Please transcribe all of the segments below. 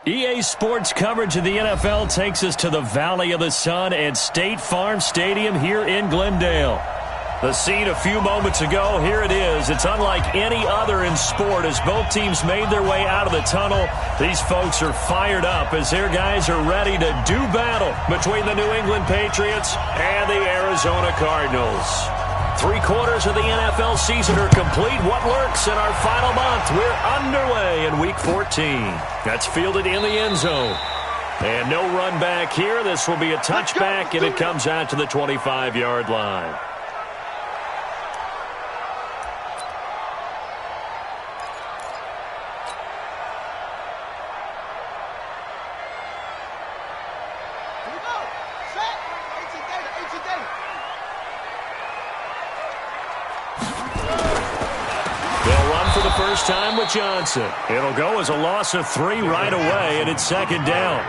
EA Sports coverage of the NFL takes us to the Valley of the Sun and State Farm Stadium here in Glendale. The scene a few moments ago, here it is. It's unlike any other in sport as both teams made their way out of the tunnel. These folks are fired up as their guys are ready to do battle between the New England Patriots and the Arizona Cardinals. 3/4 of the NFL season are complete. What lurks in our final month? We're underway in Week 14. That's fielded in the end zone. And no run back here. This will be a touchback, and it comes out to the 25-yard line. First time with Johnson. It'll go as a loss of 3 right away, and it's second down.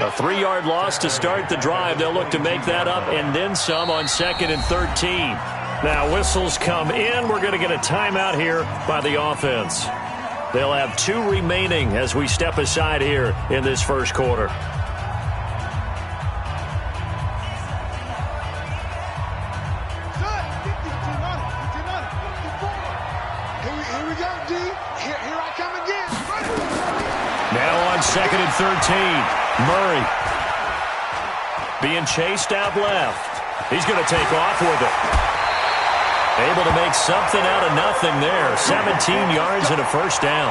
A 3-yard loss to start the drive. They'll look to make that up and then some on 2nd and 13. Now whistles come in. We're going to get a timeout here by the offense. They'll have 2 remaining as we step aside here in this first quarter. Second and 13. Murray being chased out left. He's going to take off with it. Able to make something out of nothing there. 17 yards and a first down.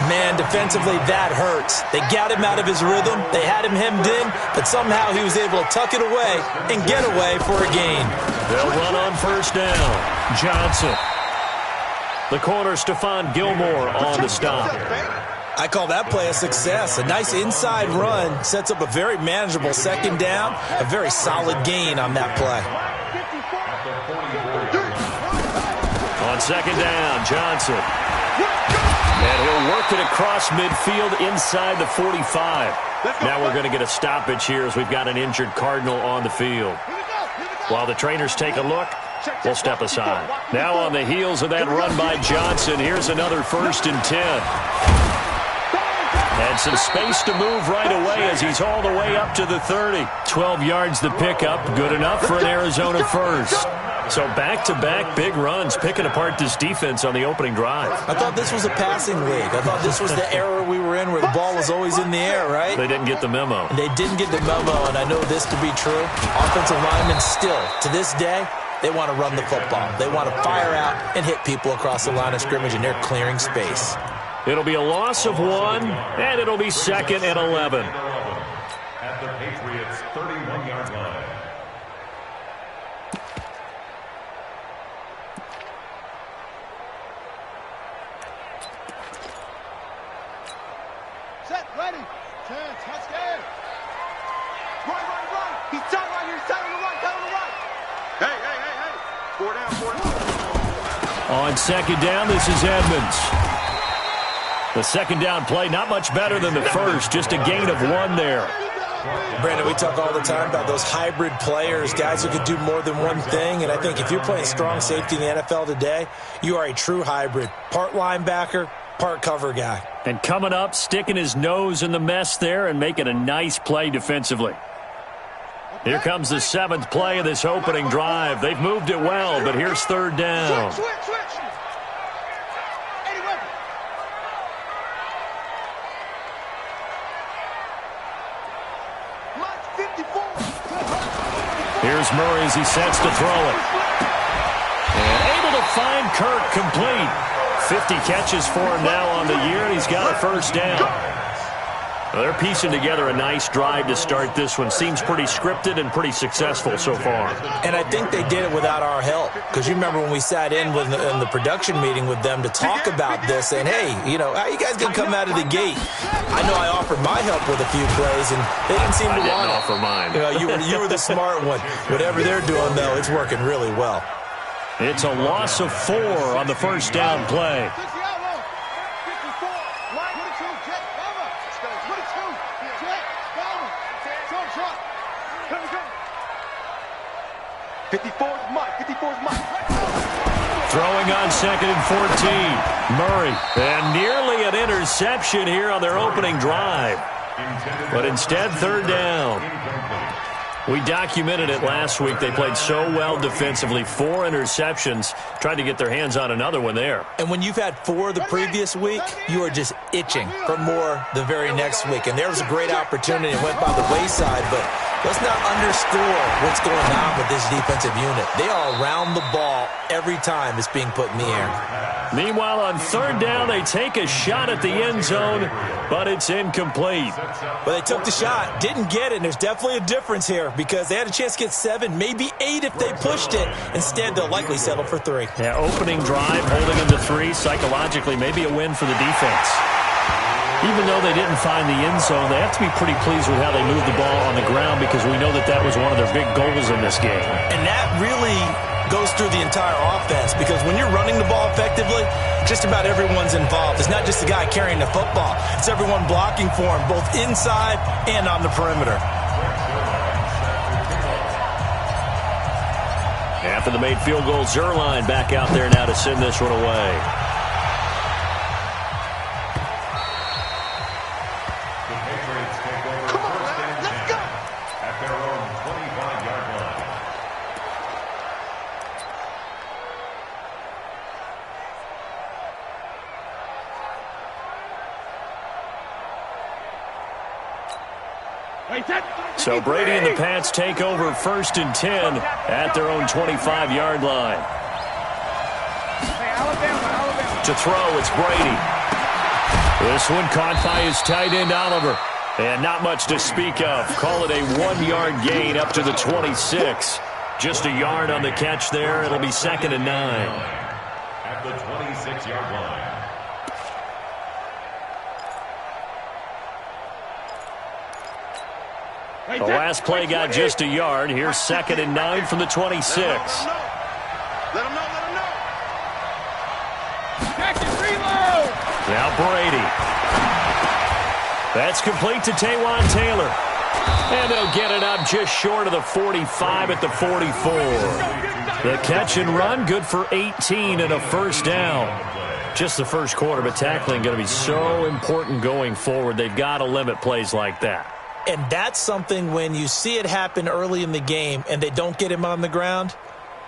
Man, defensively, that hurts. They got him out of his rhythm. They had him hemmed in, but somehow he was able to tuck it away and get away for a gain. They'll run on first down. Johnson. The corner, Stephon Gilmore on the stop. I call that play a success. A nice inside run sets up a very manageable second down. A very solid gain on that play. On second down, Johnson. And he'll work it across midfield inside the 45. Now we're going to get a stoppage here as we've got an injured Cardinal on the field. While the trainers take a look, we'll step aside. Now on the heels of that run by Johnson, here's another 1st and 10. And some space to move right away as he's all the way up to the 30. 12 yards the pickup, good enough for an Arizona first. So back-to-back big runs, picking apart this defense on the opening drive. I thought this was a passing league. I thought this was the era we were in where the ball was always in the air, right? They didn't get the memo. They didn't get the memo, and I know this to be true. Offensive linemen still, to this day, they want to run the football. They want to fire out and hit people across the line of scrimmage, and they're clearing space. It'll be a loss of 1, and it'll be 2nd and 11. At the Patriots' 31-yard line. Set, ready. Chance, not scared. Run. He's tight right here. He's tight on the right. Tight on the right. Hey. 4 down. On second down, this is Edmonds. The second down play, not much better than the first, just a gain of 1 there. Brandon, we talk all the time about those hybrid players, guys who can do more than one thing, and I think if you're playing strong safety in the NFL today, you are a true hybrid. Part linebacker, part cover guy. And coming up, sticking his nose in the mess there and making a nice play defensively. Here comes the 7th play of this opening drive. They've moved it well, but here's 3rd down. Switch. Here's Murray as he sets to throw it. And able to find Kirk complete. 50 catches for him now on the year, and he's got a first down. Well, they're piecing together a nice drive to start this one. Seems pretty scripted and pretty successful so far. And I think they did it without our help. Because you remember when we sat in the production meeting with them to talk about this, saying, hey, how you guys going to come out of the gate? I know I offered my help with a few plays, and they didn't seem to want it. I didn't offer mine. You were the smart one. Whatever they're doing, though, it's working really well. It's a loss of 4 on the first down play. 54's Mike. Throwing on 2nd and 14. Murray. And nearly an interception here on their opening drive. But instead, third down. We documented it last week. They played so well defensively. 4 interceptions. Tried to get their hands on another one there. And when you've had 4 the previous week, you are just itching for more the very next week. And there was a great opportunity. It went by the wayside, but let's not underscore what's going on with this defensive unit. They are around the ball every time it's being put in the air. Meanwhile, on third down, they take a shot at the end zone, but it's incomplete. But they took the shot, didn't get it, and there's definitely a difference here because they had a chance to get 7, maybe 8 if they pushed it. Instead, they'll likely settle for 3. Yeah, opening drive, holding them to 3, psychologically, maybe a win for the defense. Even though they didn't find the end zone, they have to be pretty pleased with how they moved the ball on the ground because we know that that was one of their big goals in this game. And that really goes through the entire offense because when you're running the ball effectively, just about everyone's involved. It's not just the guy carrying the football. It's everyone blocking for him, both inside and on the perimeter. After the made field goal, Zerline back out there now to send this one away. So Brady and the Pats take over 1st and 10 at their own 25-yard line. To throw, it's Brady. This one caught by his tight end, Oliver. And not much to speak of. Call it a 1-yard gain up to the 26. Just a yard on the catch there. It'll be 2nd and 9. At the 26-yard line. The last play got just a yard. Here's 2nd and 9 from the 26. Let him know. Now Brady. That's complete to Taywan Taylor. And they'll get it up just short of the 45 at the 44. The catch and run, good for 18 and a first down. Just the first quarter, but tackling going to be so important going forward. They've got to limit plays like that. And that's something when you see it happen early in the game and they don't get him on the ground,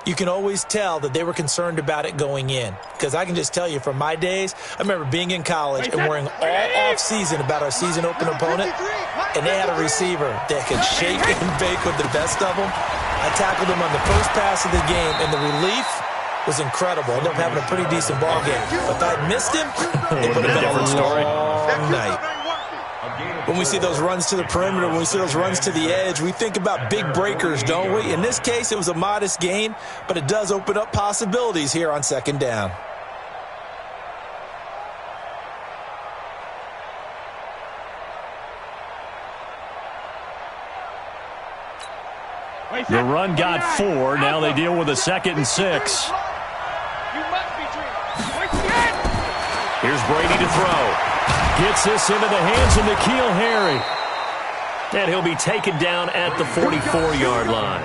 you can always tell that they were concerned about it going in. Because I can just tell you from my days, I remember being in college and worrying all off-season about our season open opponent, and they had a receiver that could shake and bake with the best of them. I tackled him on the first pass of the game, and the relief was incredible. I ended up having a pretty decent ball game. If I'd missed him, it would have been a different story. Night. When we see those runs to the perimeter, when we see those runs to the edge, we think about big breakers, don't we? In this case, it was a modest gain, but it does open up possibilities here on 2nd down. The run got 4. Now they deal with a 2nd and 6. Here's Brady to throw. Gets this into the hands of N'Keal Harry. And he'll be taken down at the 44-yard line.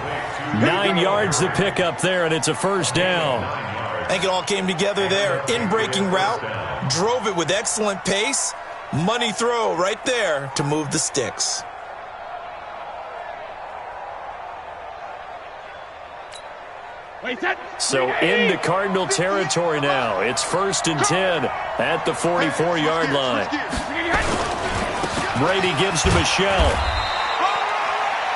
9 yards to pick up there, and it's a first down. I think it all came together there. In-breaking route, drove it with excellent pace. Money throw right there to move the sticks. So into Cardinal territory now. It's 1st and 10 at the 44-yard line. Brady gives to Michelle.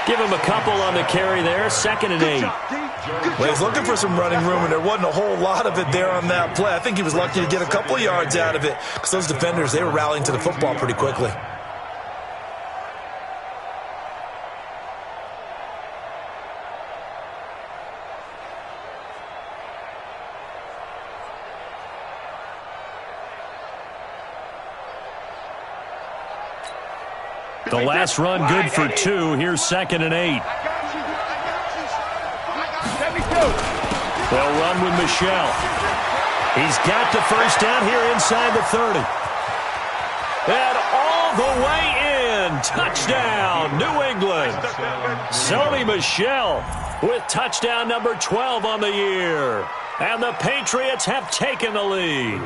Give him a couple on the carry there. 2nd and 8. Well, he's looking for some running room, and there wasn't a whole lot of it there on that play. I think he was lucky to get a couple yards out of it because those defenders, they were rallying to the football pretty quickly. The last run good for 2. Here's 2nd and 8. They'll run with Michelle. He's got the first down here inside the 30. And all the way in. Touchdown, New England. Sony Michel with touchdown number 12 on the year. And the Patriots have taken the lead.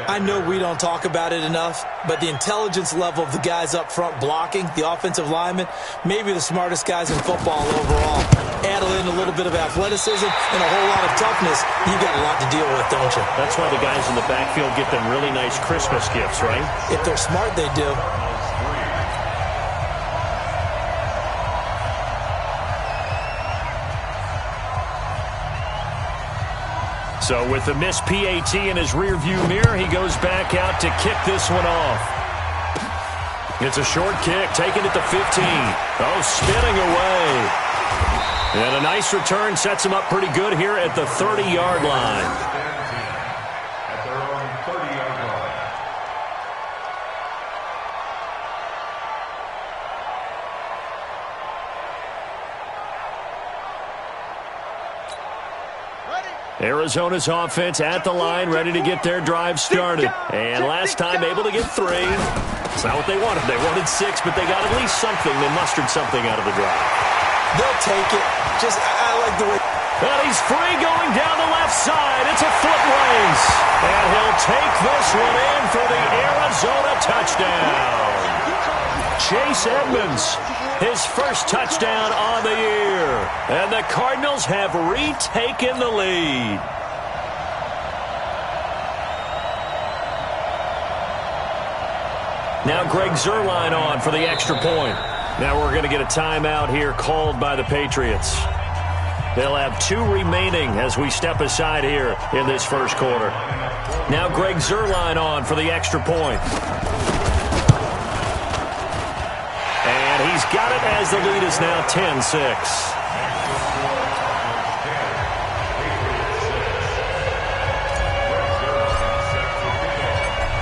I know we don't talk about it enough, but the intelligence level of the guys up front blocking, the offensive linemen, maybe the smartest guys in football overall. Add in a little bit of athleticism and a whole lot of toughness, you got a lot to deal with, don't you? That's why the guys in the backfield get them really nice Christmas gifts, right? If they're smart, they do. So with the missed PAT in his rearview mirror, he goes back out to kick this one off. It's a short kick, taken at the 15. Oh, spinning away. And a nice return sets him up pretty good here at the 30-yard line. At their own 30-yard line. Arizona's offense at the line, ready to get their drive started. And last time able to get 3. It's not what they wanted. They wanted 6, but they got at least something. They mustered something out of the drive. They'll take it. I like the way. And he's free going down the left side. It's a foot race. And he'll take this one in for the Arizona touchdown. Chase Edmonds, his first touchdown on the year. And the Cardinals have retaken the lead. Now Greg Zuerlein on for the extra point. Now we're going to get a timeout here called by the Patriots. They'll have 2 remaining as we step aside here in this first quarter. Now Greg Zuerlein on for the extra point. And he's got it as the lead is now 10-6.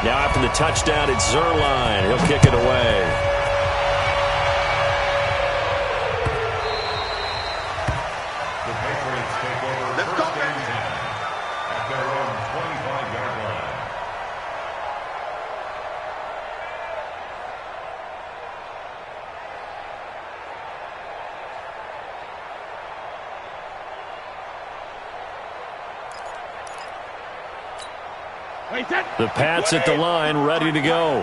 Now after the touchdown, it's Zuerlein. He'll kick it away. The Pats at the line, ready to go.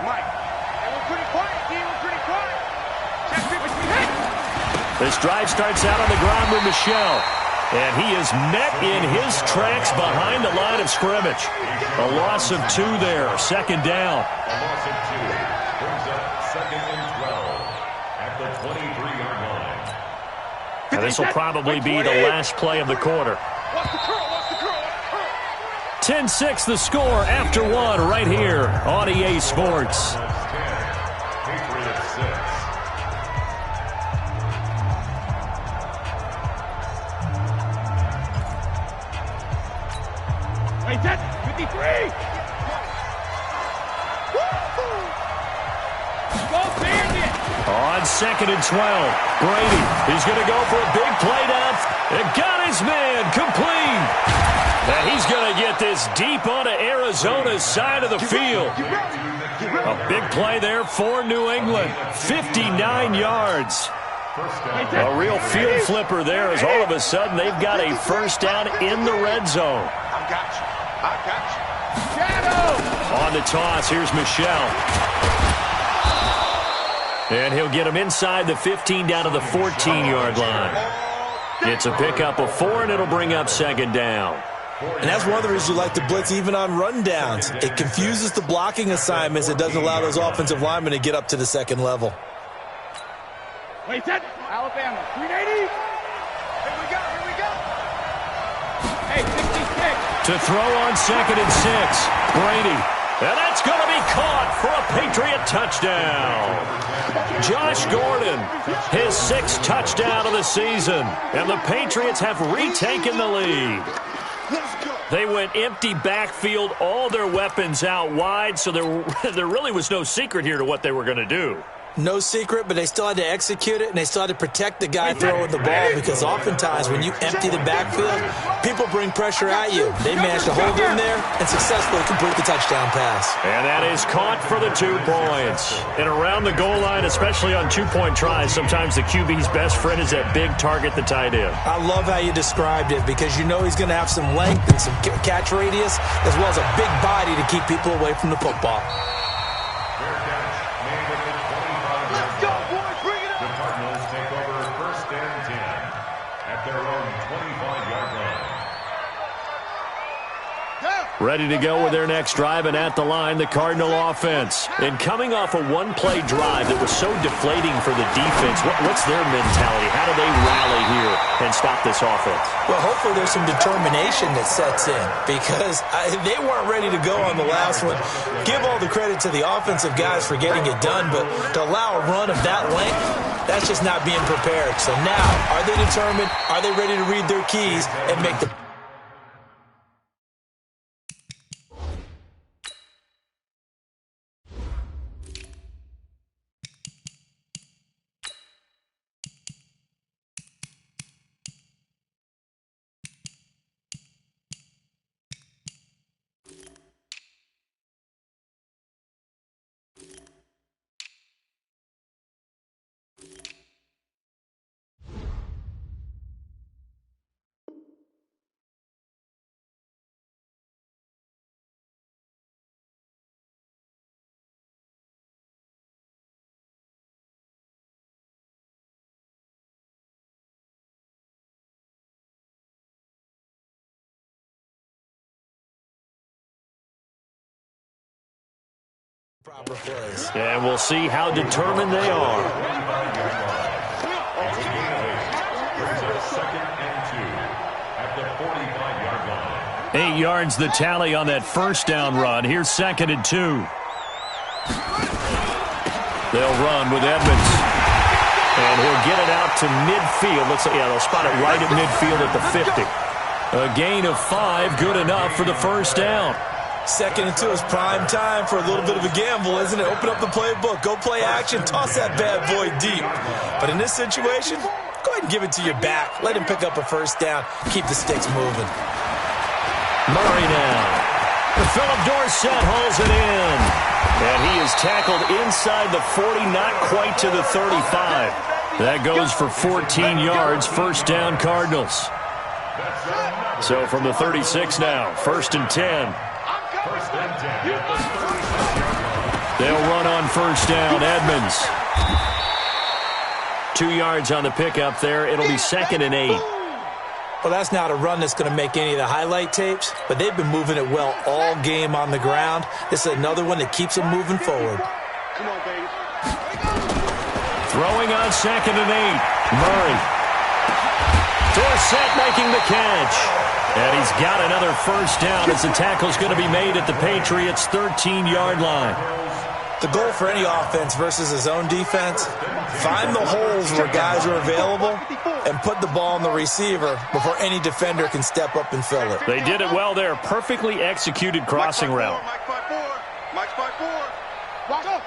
This drive starts out on the ground with Michel. And he is met in his tracks behind the line of scrimmage. A loss of 2 there, second down. A loss of 2 brings up 2nd and 12 at the 23-yard line. Now this will probably be the last play of the quarter. 10-6 the score after 1 right here on EA Sports. Patriots 6. Wait, that's 53! Go Bandit! On 2nd and 12, Brady is going to go for a big play down. And got his man complete. And he's going to get this deep onto Arizona's side of the field. A big play there for New England. 59 yards. A real field flipper there as all of a sudden they've got a first down in the red zone. I got you. Shadow! On the toss, here's Michel. And he'll get him inside the 15 down to the 14-yard line. It's a pickup of 4, and it'll bring up second down. And that's one of the reasons you like to blitz even on rundowns. It confuses the blocking assignments. It doesn't allow those offensive linemen to get up to the second level. Wait, that Alabama, 380. Here we go. Hey, 66. To throw on 2nd and 6, Brady. And that's going to be caught for a Patriot touchdown. Josh Gordon, his 6th touchdown of the season. And the Patriots have retaken the lead. They went empty backfield, all their weapons out wide, so there really was no secret here to what they were going to do. No secret, but they still had to execute it, and they still had to protect the guy throwing the ball, because oftentimes when you empty the backfield, people bring pressure at you. They managed to hold in there and successfully complete the touchdown pass. And that is caught for the 2 points. And around the goal line, especially on 2-point tries, sometimes the QB's best friend is that big target, the tight end. I love how you described it, because you know he's going to have some length and some catch radius, as well as a big body to keep people away from the football. Ready to go with their next drive, and at the line, the Cardinal offense. And coming off a one-play drive that was so deflating for the defense, what's their mentality? How do they rally here and stop this offense? Well, hopefully there's some determination that sets in, because they weren't ready to go on the last one. Give all the credit to the offensive guys for getting it done, but to allow a run of that length, that's just not being prepared. So now, are they determined? Are they ready to read their keys and make the... proper plays. And we'll see how determined they are. 8 yards the tally on that first down run. Here's 2nd and 2. They'll run with Edmonds. And he'll get it out to midfield. Looks like, yeah, they'll spot it right at midfield at the 50. A gain of 5, good enough for the first down. 2nd and 2 is prime time for a little bit of a gamble, isn't it? Open up the playbook, go play action, toss that bad boy deep. But in this situation, go ahead and give it to your back. Let him pick up a first down. Keep the sticks moving. Murray now. Philip Dorsett hauls it in. And he is tackled inside the 40, not quite to the 35. That goes for 14 yards, first down Cardinals. So from the 36 now, 1st and 10. They'll run on first down, Edmonds. 2 yards on the pickup there. It'll be 2nd and 8. Well, that's not a run that's going to make any of the highlight tapes, but they've been moving it well all game on the ground. This is another one that keeps them moving forward. Come on, baby. Throwing on 2nd and 8. Murray. Dorsett making the catch. And he's got another first down as the tackle's going to be made at the Patriots' 13-yard line. The goal for any offense versus his own defense, find the holes where guys are available and put the ball on the receiver before any defender can step up and fill it. They did it well there. Perfectly executed crossing route. Mike 5-4. Mike 5-4. Watch up.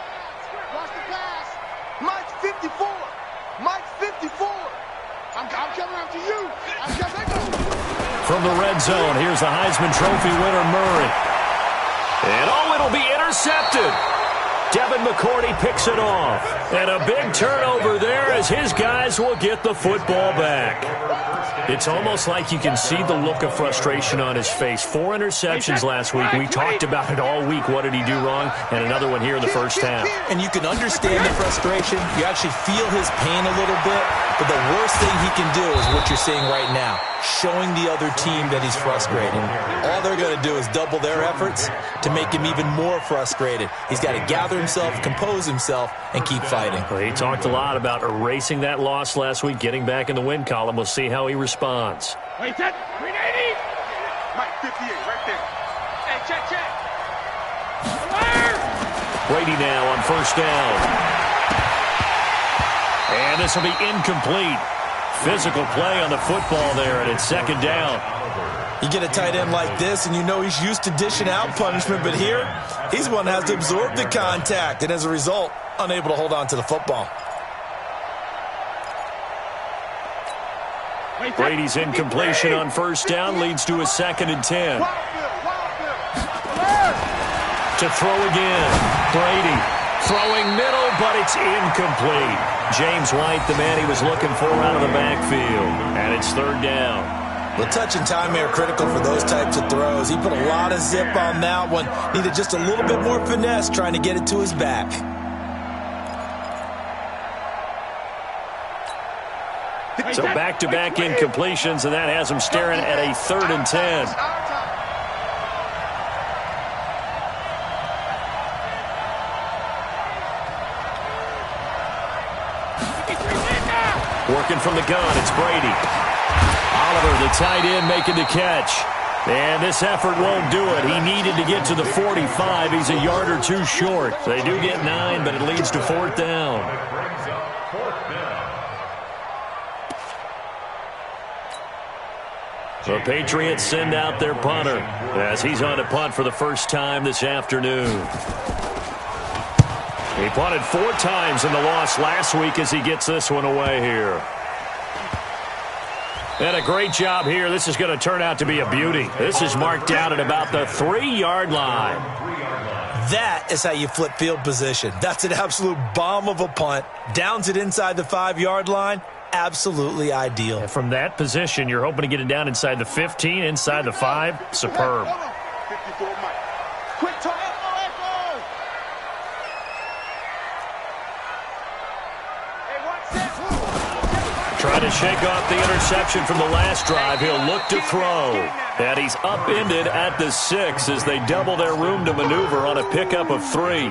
Watch the pass. Mike 54. Mike 54. I'm coming after you. I'm coming. From the red zone, here's the Heisman Trophy winner, Murray. And oh, it'll be intercepted. Devin McCourty picks it off. And a big turnover there as his guys will get the football back. It's almost like you can see the look of frustration on his face. 4 interceptions last week. We talked about it all week. What did he do wrong? And another one here in the first half. And you can understand the frustration. You actually feel his pain a little bit. But the worst thing he can do is what you're seeing right now, showing the other team that he's frustrated. All they're going to do is double their efforts to make him even more frustrated. He's got to gather himself, compose himself, and keep fighting. Well, he talked a lot about erasing that loss last week, getting back in the win column. We'll see how he responds. Wait, that 380. Mike 58 right there. Hey, check. Brady now on first down. And this will be incomplete. Physical play on the football there, and it's 2nd down. You get a tight end like this, and you know he's used to dishing out punishment, but here, he's one that has to absorb the contact, and as a result, unable to hold on to the football. Brady's incompletion on first down leads to a 2nd and 10. To throw again. Brady throwing middle, but it's incomplete. James White, the man he was looking for out of the backfield. And it's 3rd down. The touch and time are critical for those types of throws. He put a lot of zip on that one. Needed just a little bit more finesse trying to get it to his back. So back-to-back incompletions, and that has him staring at a 3rd and 10. Working from the gun, it's Brady. Oliver, the tight end, making the catch. And this effort won't do it. He needed to get to the 45. He's a yard or two short. They do get 9, but it leads to 4th down. The Patriots send out their punter as he's on to punt for the first time this afternoon. He punted 4 times in the loss last week as he gets this one away here. And a great job here. This is going to turn out to be a beauty. This is marked out at about the 3-yard line. That is how you flip field position. That's an absolute bomb of a punt. Downs it inside the 5-yard line. Absolutely ideal. And from that position, you're hoping to get it down inside the 15, inside the 5. Superb. Quick talk. Trying to shake off the interception from the last drive. He'll look to throw. And he's upended at the 6 as they double their room to maneuver on a pickup of 3.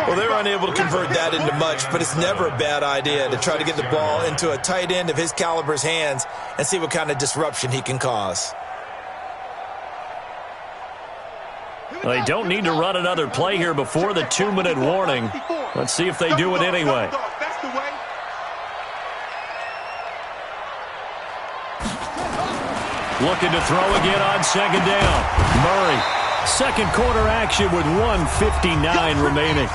Well, they're unable to convert that into much, but it's never a bad idea to try to get the ball into a tight end of his caliber's hands and see what kind of disruption he can cause. They don't need to run another play here before the 2-minute warning. Let's see if they do it anyway. Looking to throw again on 2nd down. Murray. 2nd quarter action with 1:59 remaining.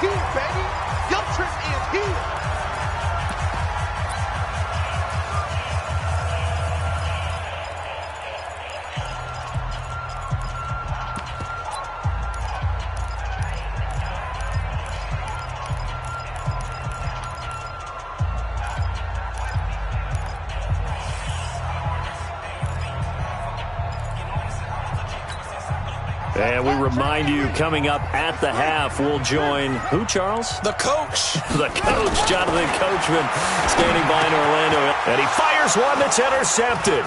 And we remind you, coming up at the half, we'll join who, Charles? The coach. The coach, Jonathan Coachman, standing by in Orlando. And he fires one that's intercepted.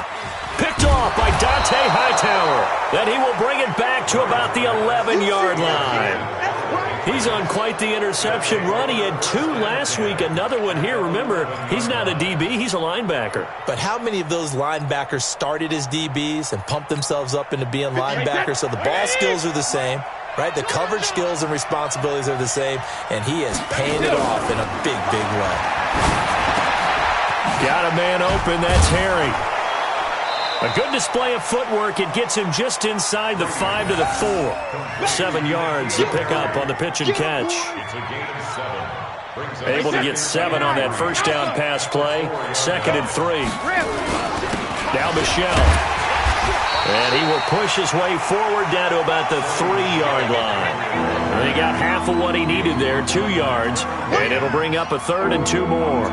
Picked off by Dante Hightower. Then he will bring it back to about the 11-yard line. He's on quite the interception run. He had 2 last week, another one here. Remember, he's not a DB, he's a linebacker. But how many of those linebackers started as DBs and pumped themselves up into being linebackers? So the ball skills are the same, right? The coverage skills and responsibilities are the same, and he is paying it off in a big, big way. Got a man open, that's Harry. A good display of footwork. It gets him just inside the 5 to the 4. 7 yards to pick up on the pitch and catch. Able to get 7 on that first down pass play. 2nd and 3. Now Michelle. And he will push his way forward down to about the 3-yard line. And he got half of what he needed there, 2 yards. And it'll bring up a 3rd and 2 more.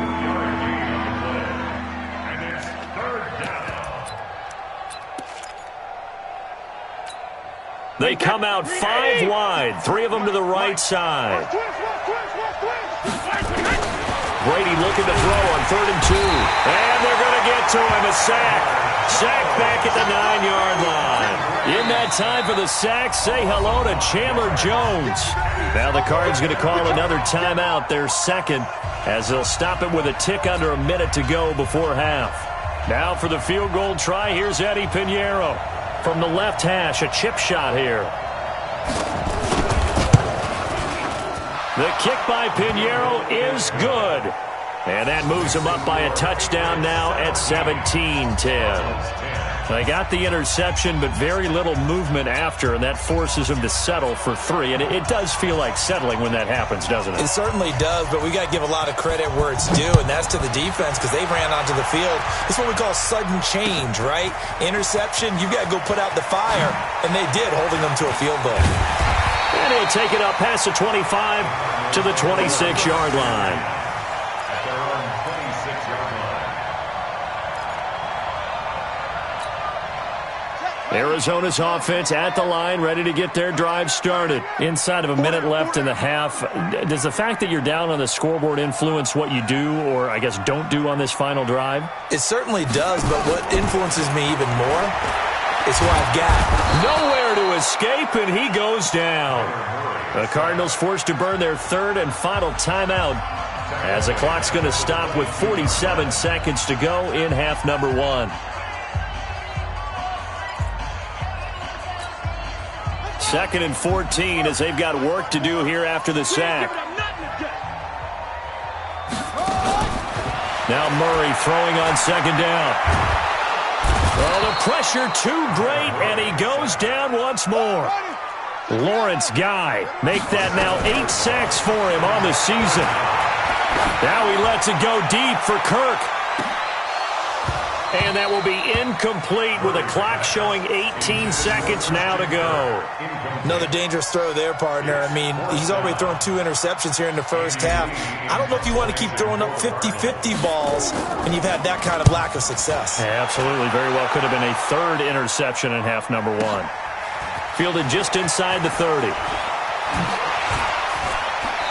They come out 5 wide, 3 of them to the right side. Brady looking to throw on 3rd and 2. And they're going to get to him, a sack. Sack back at the 9-yard line. In that time for the sack, say hello to Chandler Jones. Now the Cards going to call another timeout, their 2nd, as they'll stop it with a tick under a minute to go before half. Now for the field goal try, here's Eddie Pinheiro. From the left hash, a chip shot here. The kick by Pinheiro is good. And that moves him up by a touchdown now at 17-10. They got the interception, but very little movement after, and that forces them to settle for 3. And it does feel like settling when that happens, doesn't it? It certainly does, but we got to give a lot of credit where it's due, and that's to the defense because they ran onto the field. It's what we call sudden change, right? Interception, you've got to go put out the fire, and they did, holding them to a field goal. And he'll take it up past the 25 to the 26-yard line. At their own 26-yard line. Arizona's offense at the line, ready to get their drive started. Inside of a minute left in the half. Does the fact that you're down on the scoreboard influence what you do, or I guess don't do on this final drive? It certainly does, but what influences me even more is who I've got. Nowhere to escape, and he goes down. The Cardinals forced to burn their third and final timeout as the clock's going to stop with 47 seconds to go in half number 1. Second and 14 as they've got work to do here after the sack. Now Murray throwing on second down. Well, the pressure too great, and he goes down once more. Lawrence Guy make that now 8 sacks for him on the season. Now he lets it go deep for Kirk. And that will be incomplete with a clock showing 18 seconds now to go. Another dangerous throw there, partner. I mean, he's already thrown 2 interceptions here in the first half. I don't know if you want to keep throwing up 50-50 balls when you've had that kind of lack of success. Yeah, absolutely. Very well could have been a third interception in half number 1. Fielded just inside the 30.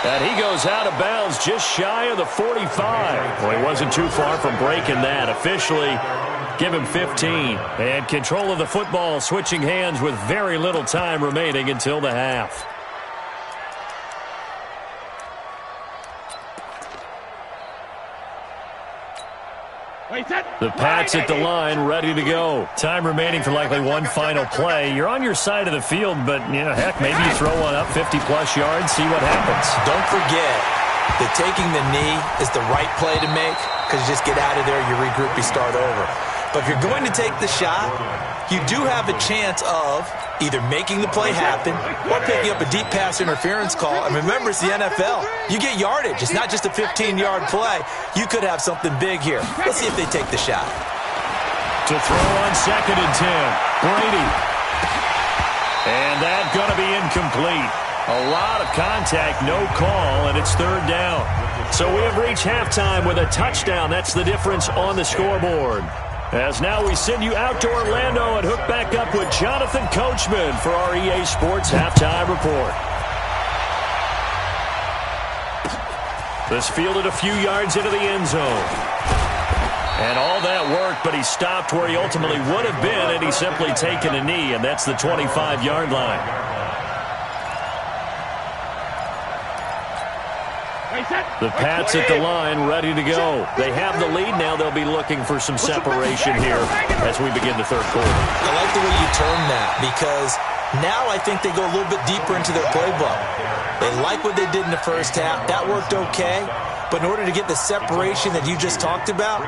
And he goes out of bounds just shy of the 45. Well, he wasn't too far from breaking that. Officially, give him 15. And control of the football switching hands with very little time remaining until the half. The Pats at the line, ready to go. Time remaining for likely one final play. You're on your side of the field, but, you know, heck, maybe you throw one up 50-plus yards, see what happens. Don't forget that taking the knee is the right play to make because you just get out of there, you regroup, you start over. But if you're going to take the shot, you do have a chance of either making the play happen or picking up a deep pass interference call. And remember, it's the NFL. You get yardage. It's not just a 15-yard play. You could have something big here. Let's see if they take the shot. To throw on second and 10, Brady. And that's going to be incomplete. A lot of contact, no call, and it's third down. So we have reached halftime with a touchdown. That's the difference on the scoreboard. As now we send you out to Orlando and hook back up with Jonathan Coachman for our EA Sports Halftime Report. This fielded a few yards into the end zone. And all that worked, but he stopped where he ultimately would have been had he simply taken a knee, and that's the 25-yard line. The Pats at the line, ready to go. They have the lead now. They'll be looking for some separation here as we begin the third quarter. I like the way you term that because now I think they go a little bit deeper into their playbook. They like what they did in the first half. That worked okay. But in order to get the separation that you just talked about,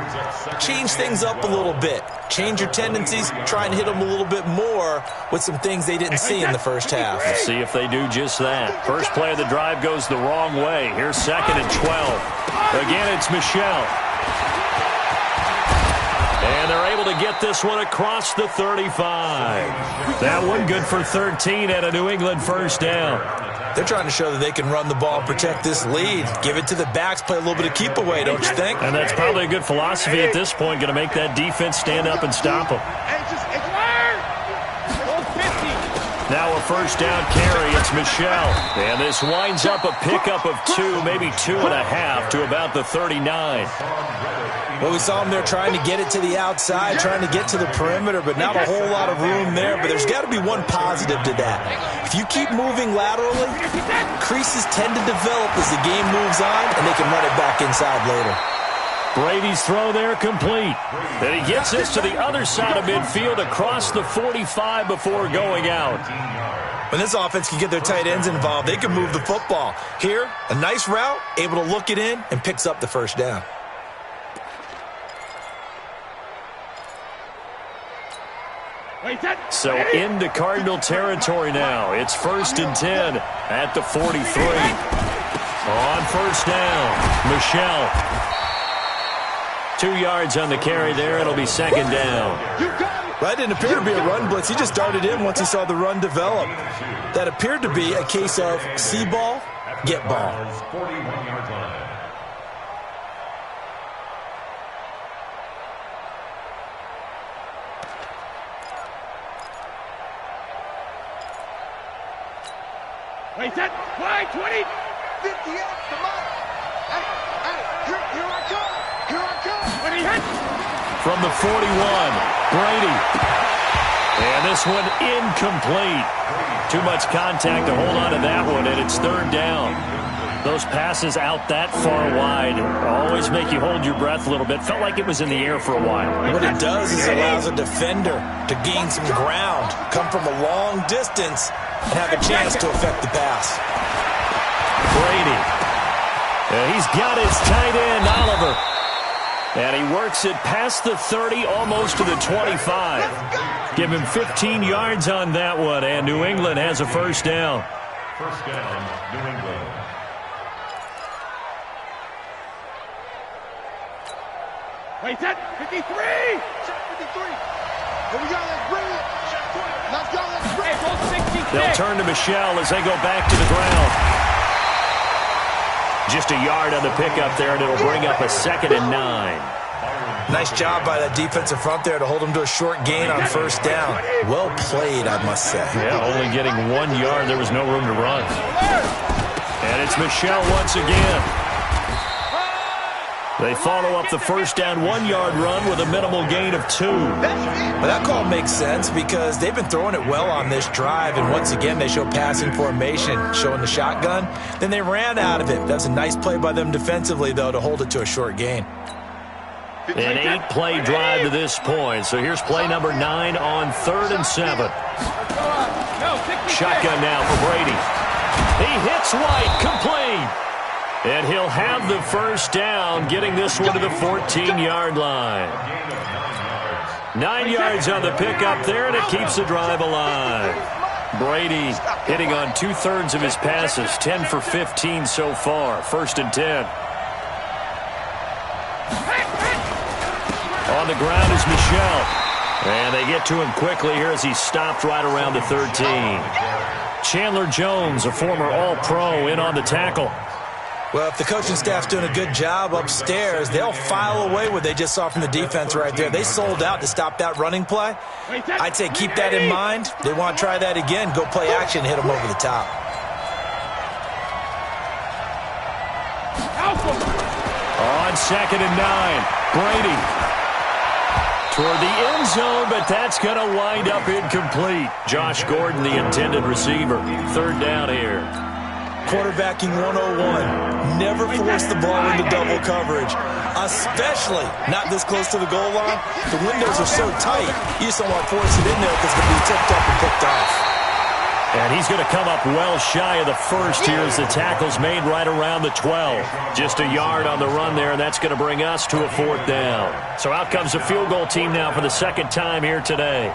change things up a little bit. Change your tendencies, try and hit them a little bit more with some things they didn't see in the first half. Let's see if they do just that. First play of the drive goes the wrong way. Here's second and 12. Again, it's Michel. And they're able to get this one across the 35. That one good for 13 at a New England first down. They're trying to show that they can run the ball and protect this lead. Give it to the backs, play a little bit of keep away, don't you think? And that's probably a good philosophy at this point, going to make that defense stand up and stop them. Now a first down carry, it's Michel. And this winds up a pickup of 2, maybe 2.5 to about the 39. Well, we saw him there trying to get it to the outside, trying to get to the perimeter, but not a whole lot of room there. But there's got to be one positive to that. If you keep moving laterally, creases tend to develop as the game moves on, and they can run it back inside later. Brady's throw there complete. And he gets this to the other side of midfield across the 45 before going out. When this offense can get their tight ends involved, they can move the football. Here, a nice route, able to look it in, and picks up the first down. So into Cardinal territory now. It's 1st and 10 at the 43. On first down, Michelle. 2 yards on the carry there. It'll be 2nd down. That didn't appear to be a run blitz. He just darted in once he saw the run develop. That appeared to be a case of see ball, get ball. 41-yard line. Wait, that wide 20, 58, come on. Hey, here I come. Here I come. When he hits. From the 41, Brady. And this one incomplete. Too much contact to hold on to that one, and it's 3rd down. Those passes out that far wide always make you hold your breath a little bit. Felt like it was in the air for a while. What it does is it allows a defender to gain some ground, come from a long distance, and have a chance to affect the pass. Brady. He's got his tight end, Oliver. And he works it past the 30, almost to the 25. Give him 15 yards on that one, and New England has a 1st down. 1st down, New England. Wait, that 53. Shot 53. Here we go, let's bring it. Shot 20. Let's go, let's bring it. Hey, 66. They'll turn to Michelle as they go back to the ground. Just a yard on the pickup there, and it'll bring up a 2nd and 9. Nice job by that defensive front there to hold him to a short gain on 1st down. Well played, I must say. Yeah, only getting 1 yard. There was no room to run. And it's Michelle once again. They follow up the 1st down 1-yard run with a minimal gain of 2. Well, that call makes sense because they've been throwing it well on this drive, and once again they show passing formation, showing the shotgun. Then they ran out of it. That was a nice play by them defensively, though, to hold it to a short gain. An 8-play drive to this point. So here's play number 9 on 3rd and 7. Shotgun now for Brady. He hits White, complete. And he'll have the 1st down, getting this one to the 14-yard line. 9 yards on the pickup there, and it keeps the drive alive. Brady hitting on 2/3 of his passes, 10 for 15 so far. 1st and 10. On the ground is Michelle. And they get to him quickly here as he's stopped right around the 13. Chandler Jones, a former All-Pro, in on the tackle. Well, if the coaching staff's doing a good job upstairs, they'll file away what they just saw from the defense right there. They sold out to stop that running play. I'd say keep that in mind. They want to try that again. Go play action, hit them over the top. On 2nd and 9, Brady. Toward the end zone, but that's going to wind up incomplete. Josh Gordon, the intended receiver. 3rd down here. Quarterbacking 101. Never force the ball into double coverage, especially not this close to the goal line. The windows are so tight, you just don't want to force it in there because it'll be tipped up and picked off. And he's going to come up well shy of the 1st here as the tackle's made right around the 12. Just a yard on the run there, and that's going to bring us to a 4th down. So out comes the field goal team now for the 2nd time here today.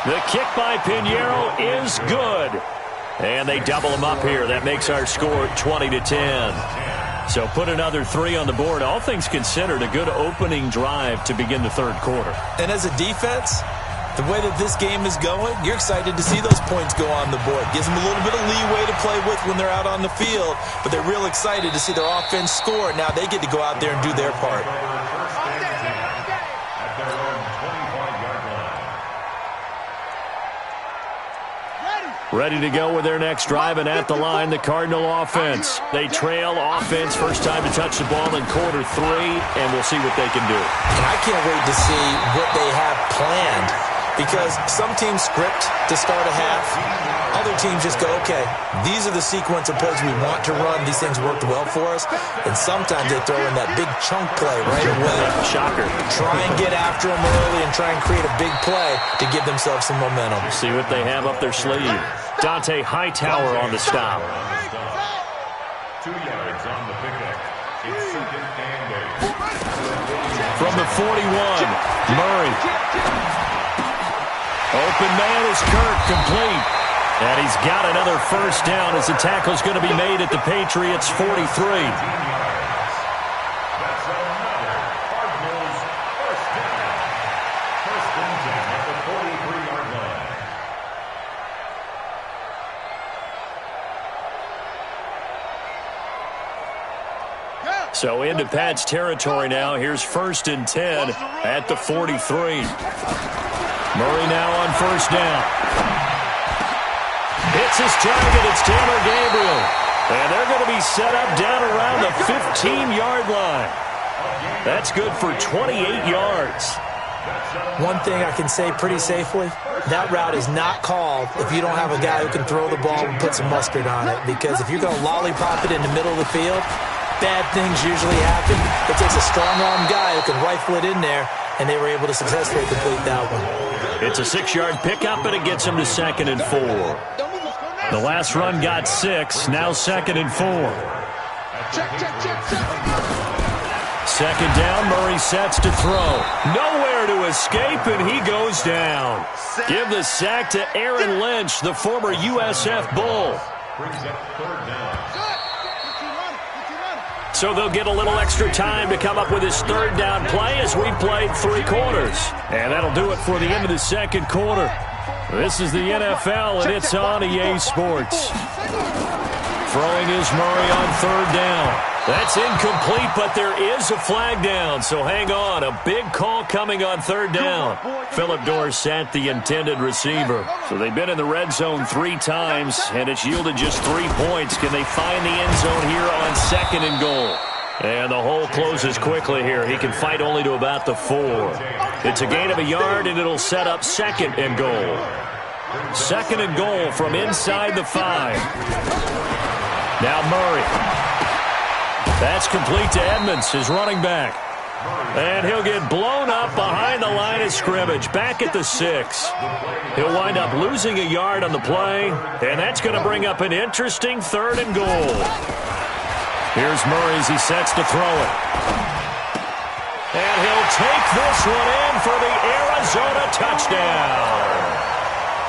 The kick by Pinheiro is good. And they double him up here. That makes our score 20-10. So put another 3 on the board. All things considered, a good opening drive to begin the 3rd quarter. And as a defense, the way that this game is going, you're excited to see those points go on the board. Gives them a little bit of leeway to play with when they're out on the field, but they're real excited to see their offense score. Now they get to go out there and do their part. Ready to go with their next drive, and at the line, the Cardinal offense. They trail offense, first time to touch the ball in quarter 3, and we'll see what they can do. And I can't wait to see what they have planned, because some teams script to start a half. Other teams just go, okay, these are the sequence of plays we want to run. These things worked well for us. And sometimes they throw in that big chunk play right away. Shocker. Try and get after them early and try and create a big play to give themselves some momentum. See what they have up their sleeve. Dante Hightower on the stop. 2 yards on the pickup. It's 2nd From the 41, Murray. Open man is Kirk, complete. And he's got another first down as the tackle's going to be made at the Patriots' 43. That's another Cardinals first down. First and 10 at the 43-yard line. So into Pat's territory now. Here's first and 10 at the 43. Murray now on first down. Hits his target. It's Taylor Gabriel. And they're going to be set up down around the 15-yard line. That's good for 28 yards. One thing I can say pretty safely, that route is not called if you don't have a guy who can throw the ball and put some mustard on it. Because if you're going to lollipop it in the middle of the field, bad things usually happen. It takes a strong-arm guy who can rifle it in there, and they were able to successfully complete that one. It's a 6-yard pickup, and it gets him to 2nd and 4. The last run got 6, now 2nd and 4. Second down, Murray sets to throw. Nowhere to escape, and he goes down. Give the sack to Aaron Lynch, the former USF Bull. Brings up third down. So they'll get a little extra time to come up with his third down play as we played 3 quarters. And that'll do it for the end of the second quarter. This is the NFL, and it's on EA Sports. Throwing is Murray on third down. That's incomplete, but there is a flag down, so hang on. A big call coming on third down. Philip Dorsett, the intended receiver. So they've been in the red zone 3 times, and it's yielded just 3 points. Can they find the end zone here on 2nd and goal? And the hole closes quickly here. He can fight only to about the 4. It's a gain of a yard, and it'll set up 2nd and goal. 2nd and goal from inside the 5. Now Murray. That's complete to Edmonds, his running back. And he'll get blown up behind the line of scrimmage, back at the 6. He'll wind up losing a yard on the play, and that's going to bring up an interesting 3rd and goal. Here's Murray as he sets to throw it. And he'll take this one in for the Arizona touchdown.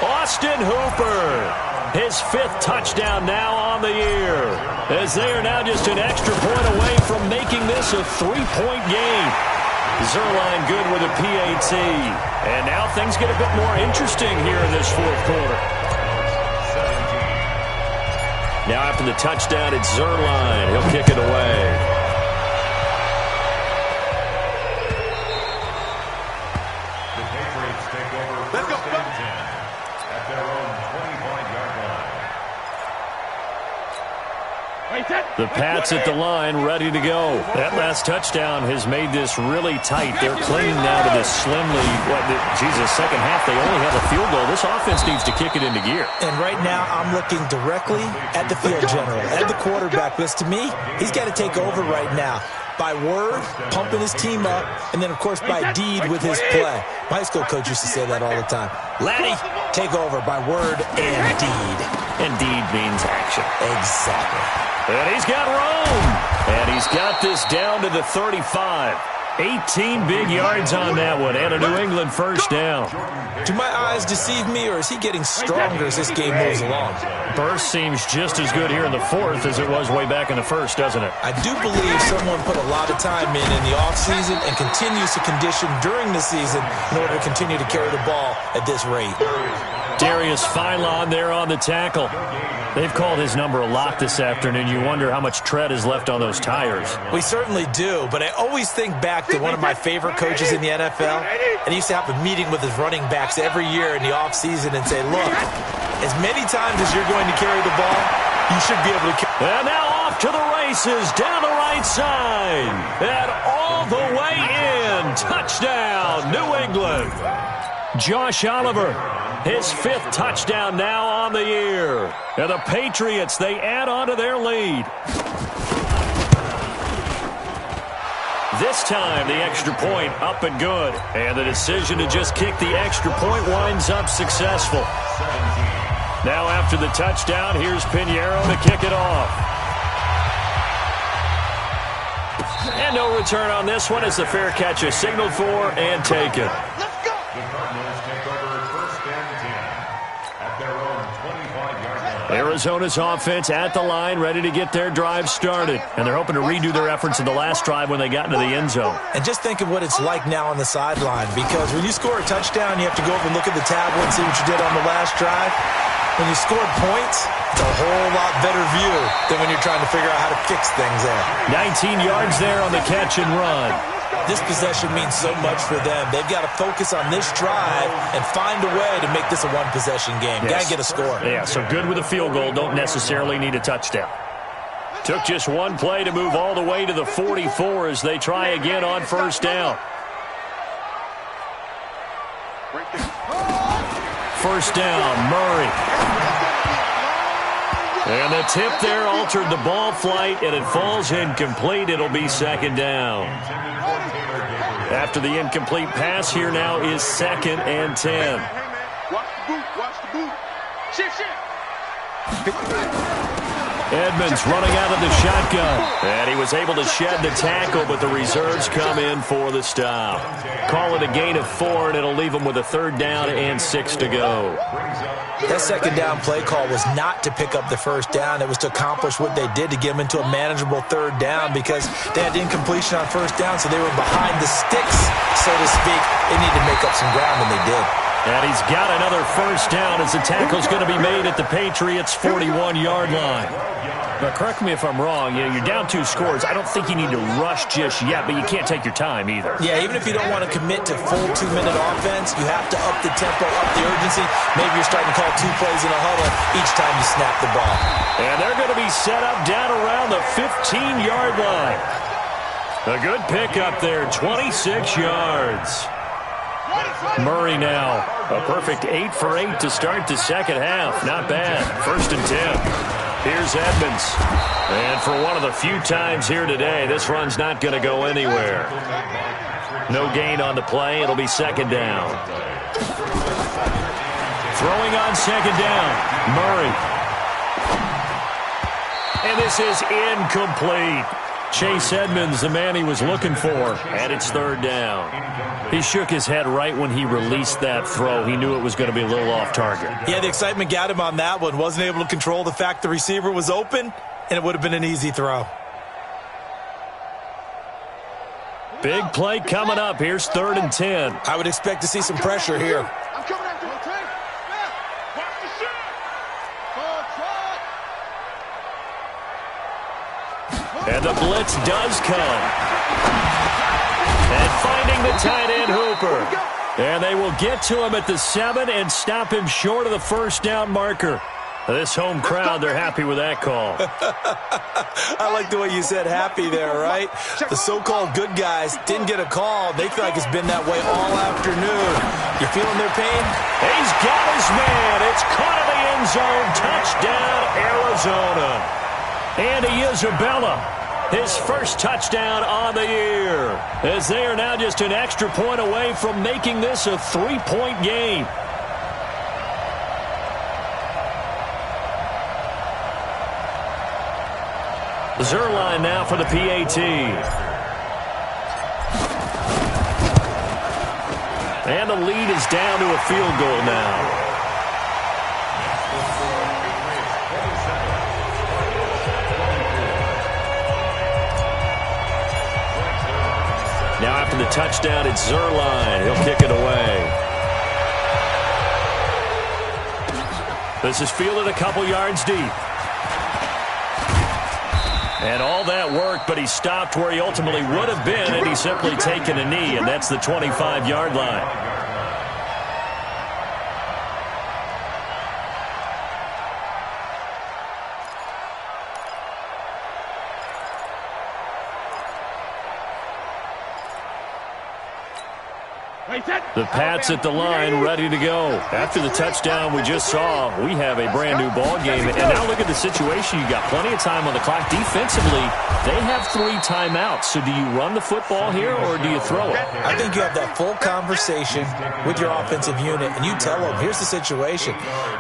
Austin Hooper, his 5th touchdown now on the year, as they are now just an extra point away from making this a 3-point game. Zerline good with a PAT. And now things get a bit more interesting here in this 4th quarter. Now after the touchdown, it's Zerline. He'll kick it away. The Patriots take over first and 10 at their own 25-yard line. The Pats at the line, ready to go. That last touchdown has made this really tight. They're clinging now to this slimly, second half, they only have a field goal. This offense needs to kick it into gear. And right now, I'm looking directly at the field general, at the quarterback, because to me, he's got to take over right now. By word, pumping his team up, and then, of course, by deed with his play. My high school coach used to say that all the time. Laddie, take over by word and deed. And deed means action. Exactly. And he's got room. And he's got this down to the 35. 18 big yards on that one, and a New England first down. Do my eyes deceive me, or is he getting stronger as this game moves along? Burst seems just as good here in the 4th as it was way back in the 1st, doesn't it? I do believe someone put a lot of time in the offseason and continues to condition during the season in order to continue to carry the ball at this rate. Darius Philon there on the tackle. They've called his number a lot this afternoon. You wonder how much tread is left on those tires. We certainly do, but I always think back to one of my favorite coaches in the NFL, and he used to have a meeting with his running backs every year in the offseason and say, look, as many times as you're going to carry the ball, you should be able to carry. And now off to the races, down the right side, and all the way in. Touchdown, New England. Josh Oliver, his 5th touchdown now on the year. And the Patriots, they add on to their lead. This time, the extra point up and good. And the decision to just kick the extra point winds up successful. Now after the touchdown, here's Pinheiro to kick it off. And no return on this one as the fair catch is signaled for and taken. Let's go. The Cardinals take over first and 10 at their own 25-yard line. Arizona's offense at the line, ready to get their drive started. And they're hoping to redo their efforts in the last drive when they got into the end zone. And just think of what it's like now on the sideline, because when you score a touchdown, you have to go over and look at the tablet and see what you did on the last drive. When you scored points, it's a whole lot better view than when you're trying to figure out how to fix things there. 19 yards there on the catch and run. This possession means so much for them. They've got to focus on this drive and find a way to make this a one-possession game. Yes. Got to get a score. Yeah, so good with a field goal. Don't necessarily need a touchdown. Took just one play to move all the way to the 44 as they try again on first down. First down, Murray. And the tip there altered the ball flight, and it falls incomplete. It'll be second down. After the incomplete pass, here now is second and 10. Watch the boot. Watch the boot. Shift. Edmonds running out of the shotgun. And he was able to shed the tackle, but the reserves come in for the stop. Call it a gain of 4, and it'll leave them with a third down and 6 to go. That second down play call was not to pick up the first down. It was to accomplish what they did to get them into a manageable third down, because they had incompletion on first down, so they were behind the sticks, so to speak. They needed to make up some ground, and they did. And he's got another first down as the tackle's going to be made at the Patriots' 41-yard line. But correct me if I'm wrong, you're down 2 scores. I don't think you need to rush just yet, but you can't take your time either. Yeah, even if you don't want to commit to full 2-minute offense, you have to up the tempo, up the urgency. Maybe you're starting to call 2 plays in a huddle each time you snap the ball. And they're going to be set up down around the 15-yard line. A good pickup there, 26 yards. Murray now, a perfect 8 for 8 to start the second half. Not bad. First and 10. Here's Edmonds. And for one of the few times here today, this run's not going to go anywhere. No gain on the play. It'll be second down. Throwing on second down, Murray. And this is incomplete. Chase Edmonds, the man he was looking for, and it's third down. He shook his head right when he released that throw. He knew it was going to be a little off target. Yeah, the excitement got him on that one. Wasn't able to control the fact the receiver was open, and it would have been an easy throw. Big play coming up. Here's third and 10. I would expect to see some pressure here. I'm coming after you. Watch the shot. And the blitz does come. And finding the tight end, Hooper. And they will get to him at the 7 and stop him short of the first down marker. This home crowd, they're happy with that call. I like the way you said happy there, right? The so-called good guys didn't get a call. They feel like it's been that way all afternoon. You feeling their pain? He's got his man. It's caught in the end zone. Touchdown, Arizona. Andy Isabella, his first touchdown on the year, as they are now just an extra point away from making this a 3-point game. Zerline now for the PAT. And the lead is down to a field goal now. Now after the touchdown, it's Zerline. He'll kick it away. This is fielded a couple yards deep. And all that work, but he stopped where he ultimately would have been, and he's simply taken a knee, and that's the 25-yard line. The Pats at the line, ready to go. After the touchdown we just saw, we have a brand-new ball game. And now look at the situation. You got plenty of time on the clock. Defensively, they have 3 timeouts. So do you run the football here or do you throw it? I think you have that full conversation with your offensive unit, and you tell them, here's the situation.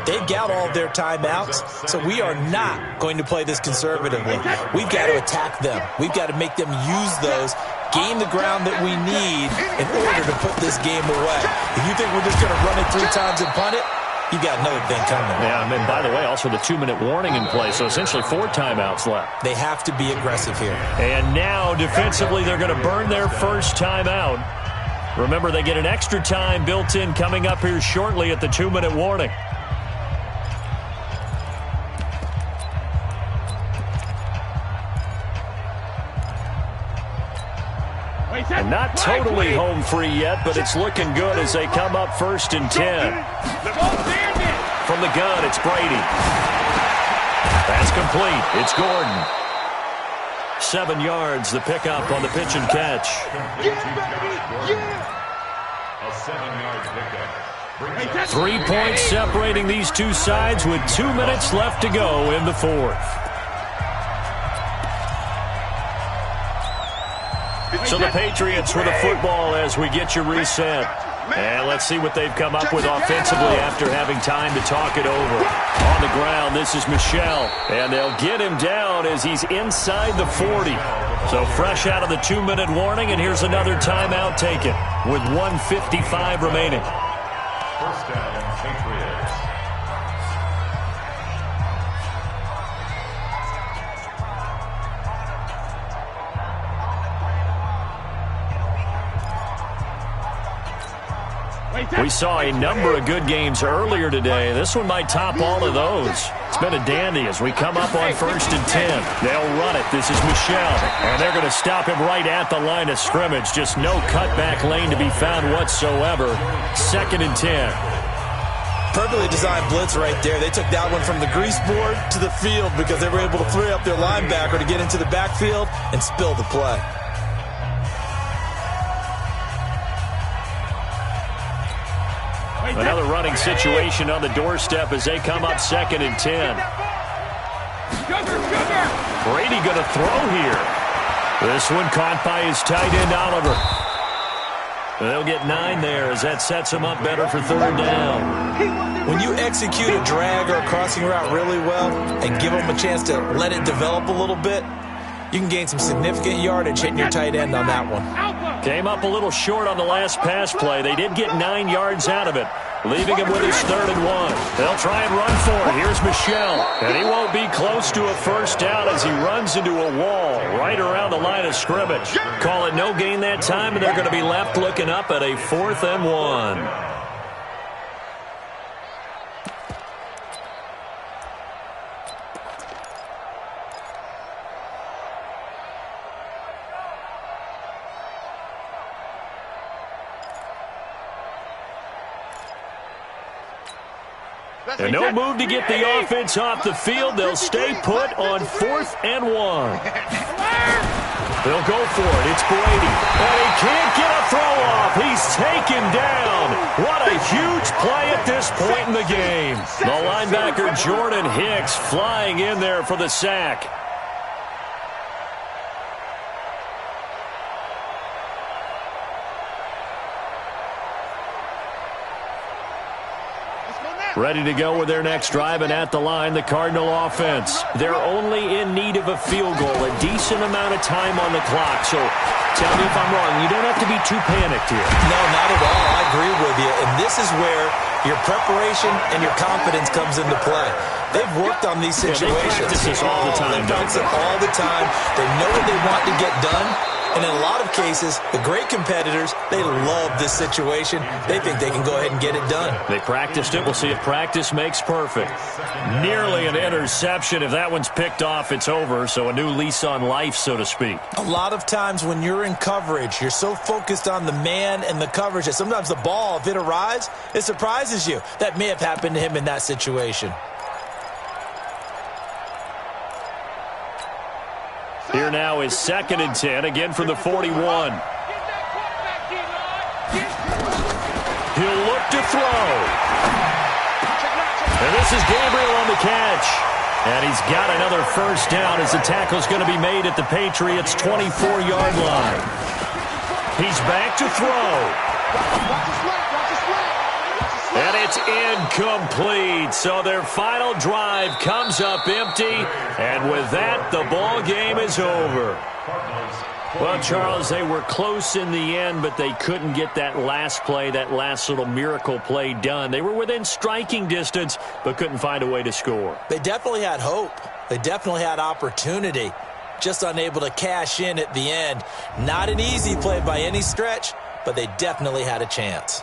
They've got all their timeouts, so we are not going to play this conservatively. We've got to attack them. We've got to make them use those, gain the ground that we need in order to put this game away. If you think we're just going to run it 3 times and punt it, you got another thing coming. Yeah, and by the way, also the 2-minute warning in play, so essentially 4 timeouts left. They have to be aggressive here. And now, defensively, they're going to burn their first timeout. Remember, they get an extra time built in coming up here shortly at the 2-minute warning. And not totally home free yet, but it's looking good as they come up 1st and 10. From the gun, it's Brady. That's complete. It's Gordon. 7 yards, the pickup on the pitch and catch. A 7-yard pickup. 3 points separating these two sides with 2 minutes left to go in the 4th. So the Patriots with a football as we get you reset. And let's see what they've come up with offensively after having time to talk it over. On the ground, this is Michel. And they'll get him down as he's inside the 40. So fresh out of the 2-minute warning, and here's another timeout taken with 1:55 remaining. First down, Patriots. We saw a number of good games earlier today. This one might top all of those. It's been a dandy as we come up on 1st and 10. They'll run it. This is Michel. And they're going to stop him right at the line of scrimmage. Just no cutback lane to be found whatsoever. 2nd and 10. Perfectly designed blitz right there. They took that one from the grease board to the field because they were able to free up their linebacker to get into the backfield and spill the play. Another running situation on the doorstep as they come up 2nd and 10. Brady going to throw here. This one caught by his tight end, Oliver. They'll get 9 there as that sets them up better for 3rd down. When you execute a drag or a crossing route really well and give them a chance to let it develop a little bit, you can gain some significant yardage hitting your tight end on that one. Came up a little short on the last pass play. They did get 9 yards out of it, leaving him with his 3rd and 1. They'll try and run for it. Here's Michel. And he won't be close to a first down as he runs into a wall right around the line of scrimmage. Call it no gain that time, and they're going to be left looking up at a 4th and 1. And no move to get the offense off the field. They'll stay put on 4th and 1. They'll go for it. It's Brady. And he can't get a throw off. He's taken down. What a huge play at this point in the game. The linebacker Jordan Hicks flying in there for the sack. Ready to go with their next drive, and at the line, the Cardinal offense. They're only in need of a field goal, a decent amount of time on the clock. So tell me if I'm wrong. You don't have to be too panicked here. No, not at all. I agree with you. And this is where your preparation and your confidence comes into play. They've worked on these situations. They practice this all the time. They practice it all the time. They know what they want to get done. And in a lot of cases, the great competitors, they love this situation. They think they can go ahead and get it done. They practiced it. We'll see if practice makes perfect. Nearly an interception. If that one's picked off, it's over. So a new lease on life, so to speak. A lot of times when you're in coverage, you're so focused on the man and the coverage that sometimes the ball, if it arrives, it surprises you. That may have happened to him in that situation. Here now is 2nd and 10, again from the 41. He'll look to throw. And this is Gabriel on the catch. And he's got another first down as the tackle's going to be made at the Patriots' 24-yard line. He's back to throw. And it's incomplete. So their final drive comes up empty. And with that, the ball game is over. Well, Charles, they were close in the end, but they couldn't get that last play, that last little miracle play done. They were within striking distance, but couldn't find a way to score. They definitely had hope. They definitely had opportunity. Just unable to cash in at the end. Not an easy play by any stretch, but they definitely had a chance.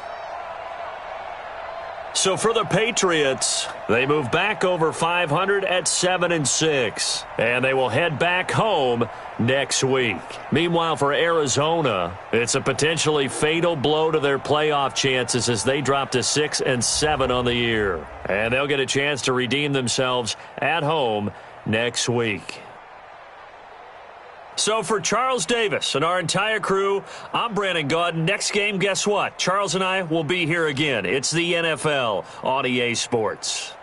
So for the Patriots, they move back over 500 at 7-6, and they will head back home next week. Meanwhile, for Arizona, it's a potentially fatal blow to their playoff chances as they drop to 6-7 on the year, and they'll get a chance to redeem themselves at home next week. So for Charles Davis and our entire crew, I'm Brandon Gaudin. Next game, guess what? Charles and I will be here again. It's the NFL on EA Sports.